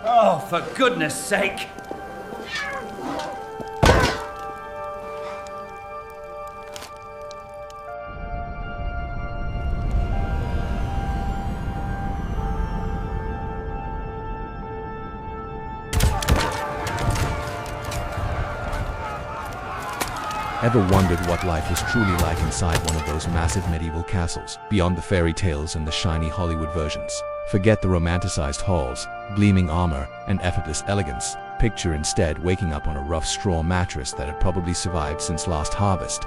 Oh, for goodness sake! Ever wondered what life was truly like inside one of those massive medieval castles, beyond the fairy tales and the shiny Hollywood versions? Forget the romanticized halls, gleaming armor, and effortless elegance. Picture instead waking up on a rough straw mattress that had probably survived since last harvest.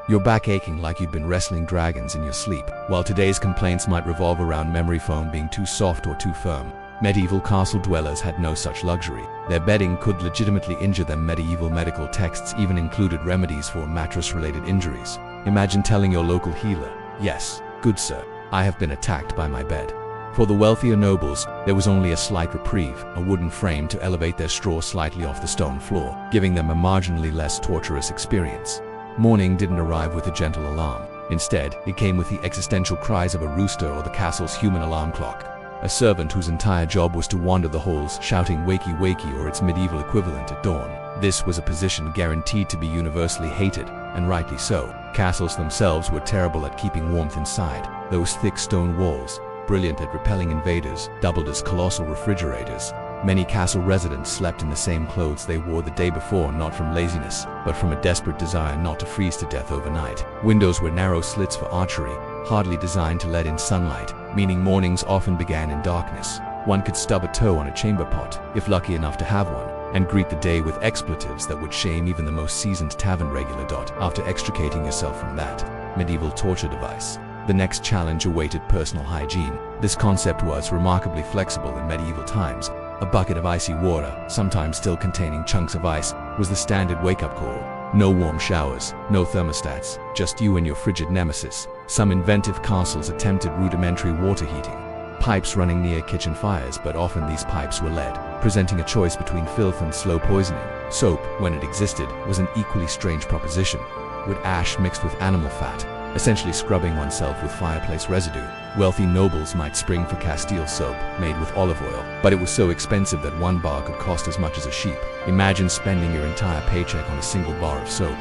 Your back aching like you'd been wrestling dragons in your sleep. While today's complaints might revolve around memory foam being too soft or too firm, medieval castle dwellers had no such luxury. Their bedding could legitimately injure them. Medieval medical texts even included remedies for mattress-related injuries. Imagine telling your local healer, "Yes, good sir, I have been attacked by my bed." For the wealthier nobles, there was only a slight reprieve, a wooden frame to elevate their straw slightly off the stone floor, giving them a marginally less torturous experience. Morning didn't arrive with a gentle alarm. Instead, it came with the existential cries of a rooster or the castle's human alarm clock. A servant whose entire job was to wander the halls shouting "wakey wakey" or its medieval equivalent at dawn. This was a position guaranteed to be universally hated, and rightly so. Castles themselves were terrible at keeping warmth inside. Those thick stone walls, brilliant at repelling invaders, doubled as colossal refrigerators. Many castle residents slept in the same clothes they wore the day before, not from laziness, but from a desperate desire not to freeze to death overnight. Windows were narrow slits for archery, hardly designed to let in sunlight, meaning mornings often began in darkness. One could stub a toe on a chamber pot, if lucky enough to have one, and greet the day with expletives that would shame even the most seasoned tavern regular. After extricating yourself from that medieval torture device, the next challenge awaited personal hygiene. This concept was remarkably flexible in medieval times. A bucket of icy water, sometimes still containing chunks of ice, was the standard wake-up call. No warm showers, no thermostats, just you and your frigid nemesis. Some inventive castles attempted rudimentary water heating, pipes running near kitchen fires, but often these pipes were lead, presenting a choice between filth and slow poisoning. Soap, when it existed, was an equally strange proposition, with ash mixed with animal fat, essentially scrubbing oneself with fireplace residue. Wealthy nobles might spring for Castile soap, made with olive oil, but it was so expensive that one bar could cost as much as a sheep. Imagine spending your entire paycheck on a single bar of soap.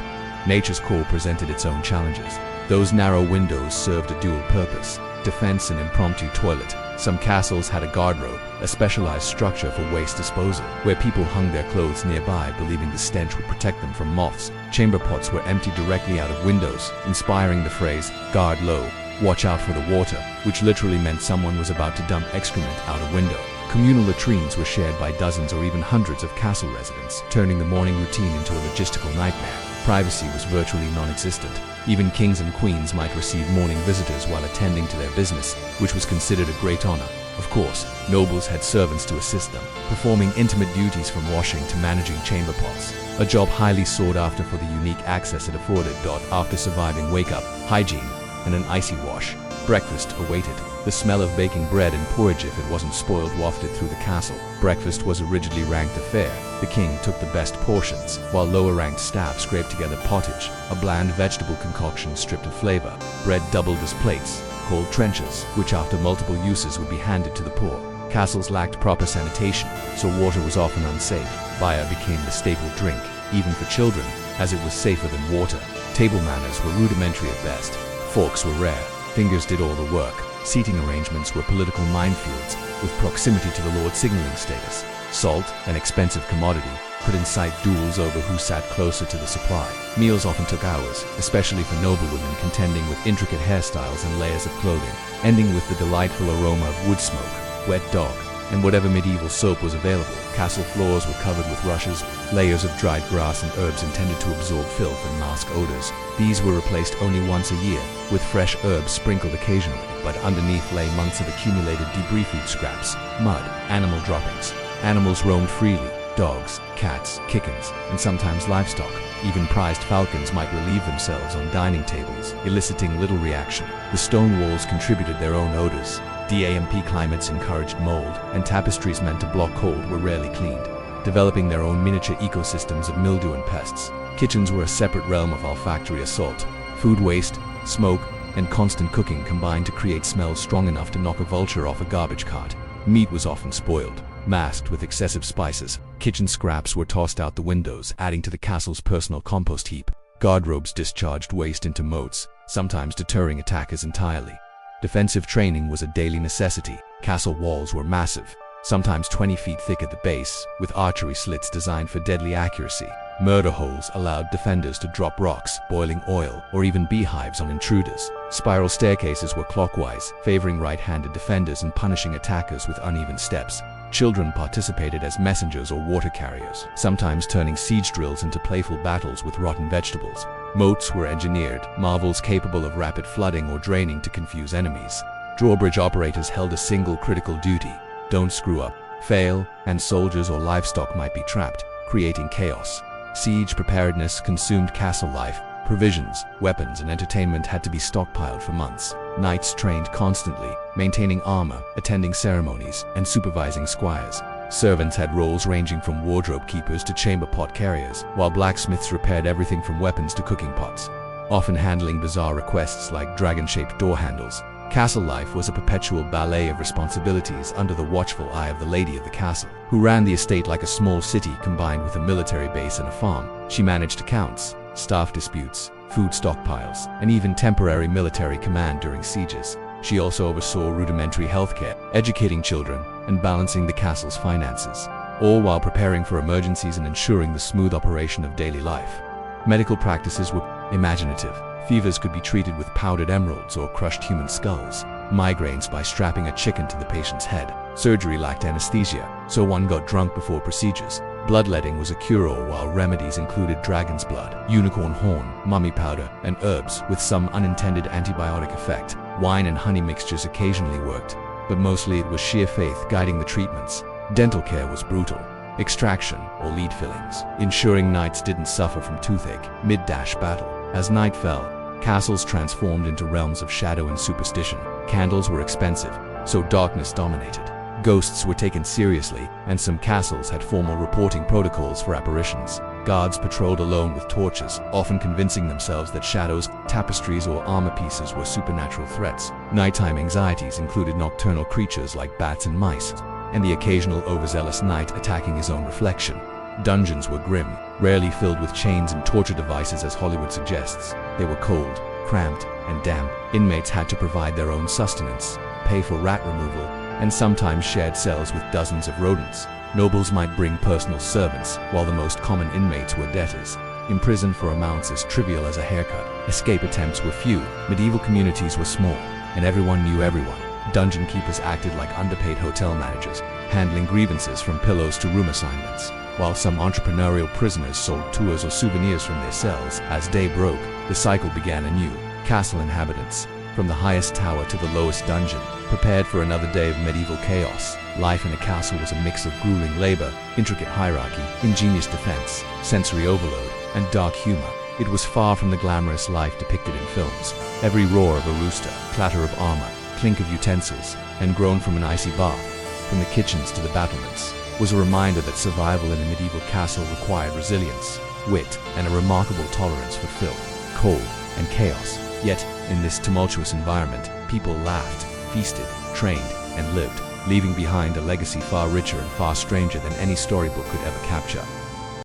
Nature's core presented its own challenges. Those narrow windows served a dual purpose: defense and impromptu toilet. Some castles had a guardrobe, a specialized structure for waste disposal, where people hung their clothes nearby, believing the stench would protect them from moths. Chamber pots were emptied directly out of windows, inspiring the phrase, "Guard low, watch out for the water," which literally meant someone was about to dump excrement out a window. Communal latrines were shared by dozens or even hundreds of castle residents, turning the morning routine into a logistical nightmare. Privacy was virtually non-existent. Even kings and queens might receive morning visitors while attending to their business, which was considered a great honor. Of course, nobles had servants to assist them, performing intimate duties from washing to managing chamber pots, a job highly sought after for the unique access it afforded. After surviving wake-up, hygiene, and an icy wash, breakfast awaited. The smell of baking bread and porridge, if it wasn't spoiled, wafted through the castle. Breakfast was a rigidly ranked affair. The king took the best portions, while lower-ranked staff scraped together pottage, a bland vegetable concoction stripped of flavor. Bread doubled as plates, called trenchers, which after multiple uses would be handed to the poor. Castles lacked proper sanitation, so water was often unsafe. Fire became the staple drink, even for children, as it was safer than water. Table manners were rudimentary at best. Forks were rare. Fingers did all the work. Seating arrangements were political minefields, with proximity to the lord's signaling status. Salt, an expensive commodity, could incite duels over who sat closer to the supply. Meals often took hours, especially for noblewomen contending with intricate hairstyles and layers of clothing, ending with the delightful aroma of wood smoke, wet dog, and whatever medieval soap was available. Castle floors were covered with rushes, layers of dried grass and herbs intended to absorb filth and mask odors. These were replaced only once a year, with fresh herbs sprinkled occasionally, but underneath lay months of accumulated debris food scraps, mud, animal droppings. Animals roamed freely: dogs, cats, chickens, and sometimes livestock. Even prized falcons might relieve themselves on dining tables, eliciting little reaction. The stone walls contributed their own odors. Damp climates encouraged mold, and tapestries meant to block cold were rarely cleaned, developing their own miniature ecosystems of mildew and pests. Kitchens were a separate realm of olfactory assault. Food waste, smoke, and constant cooking combined to create smells strong enough to knock a vulture off a garbage cart. Meat was often spoiled. masked with excessive spices. Kitchen scraps were tossed out the windows, adding to the castle's personal compost heap. Guardrobes discharged waste into moats, sometimes deterring attackers entirely. Defensive training was a daily necessity. Castle walls were massive, sometimes 20 feet thick at the base, with archery slits designed for deadly accuracy. Murder holes allowed defenders to drop rocks, boiling oil, or even beehives on intruders. Spiral staircases were clockwise, favoring right-handed defenders and punishing attackers with uneven steps. Children participated as messengers or water carriers, sometimes turning siege drills into playful battles with rotten vegetables. Moats were engineered, marvels capable of rapid flooding or draining to confuse enemies. Drawbridge operators held a single critical duty: don't screw up, fail, and soldiers or livestock might be trapped, creating chaos. Siege preparedness consumed castle life. Provisions, weapons, and entertainment had to be stockpiled for months. Knights trained constantly, maintaining armor, attending ceremonies, and supervising squires. Servants had roles ranging from wardrobe keepers to chamber pot carriers, while blacksmiths repaired everything from weapons to cooking pots, often handling bizarre requests like dragon-shaped door handles. Castle life was a perpetual ballet of responsibilities under the watchful eye of the lady of the castle, who ran the estate like a small city combined with a military base and a farm. She managed accounts, staff disputes, food stockpiles, and even temporary military command during sieges. She also oversaw rudimentary healthcare, educating children, and balancing the castle's finances, all while preparing for emergencies and ensuring the smooth operation of daily life. Medical practices were imaginative. Fevers could be treated with powdered emeralds or crushed human skulls. Migraines by strapping a chicken to the patient's head. Surgery lacked anesthesia, so one got drunk before procedures. Bloodletting was a cure-all, while remedies included dragon's blood, unicorn horn, mummy powder, and herbs with some unintended antibiotic effect. Wine and honey mixtures occasionally worked, but mostly it was sheer faith guiding the treatments. Dental care was brutal. Extraction, or lead fillings, ensuring knights didn't suffer from toothache mid-battle. As night fell, castles transformed into realms of shadow and superstition. Candles were expensive, so darkness dominated. Ghosts were taken seriously, and some castles had formal reporting protocols for apparitions. Guards patrolled alone with torches, often convincing themselves that shadows, tapestries, or armor pieces were supernatural threats. Nighttime anxieties included nocturnal creatures like bats and mice, and the occasional overzealous knight attacking his own reflection. Dungeons were grim, rarely filled with chains and torture devices as Hollywood suggests. They were cold, cramped, and damp. Inmates had to provide their own sustenance, pay for rat removal, and sometimes shared cells with dozens of rodents. Nobles might bring personal servants, while the most common inmates were debtors, imprisoned for amounts as trivial as a haircut. Escape attempts were few, medieval communities were small, and everyone knew everyone. Dungeon keepers acted like underpaid hotel managers, handling grievances from pillows to room assignments, while some entrepreneurial prisoners sold tours or souvenirs from their cells. As day broke, the cycle began anew. Castle inhabitants, from the highest tower to the lowest dungeon, prepared for another day of medieval chaos. Life in a castle was a mix of grueling labor, intricate hierarchy, ingenious defense, sensory overload, and dark humor. It was far from the glamorous life depicted in films. Every roar of a rooster, clatter of armor, clink of utensils, and groan from an icy bath, from the kitchens to the battlements, was a reminder that survival in a medieval castle required resilience, wit, and a remarkable tolerance for filth, cold, and chaos. Yet, in this tumultuous environment, people laughed, feasted, trained, and lived, leaving behind a legacy far richer and far stranger than any storybook could ever capture.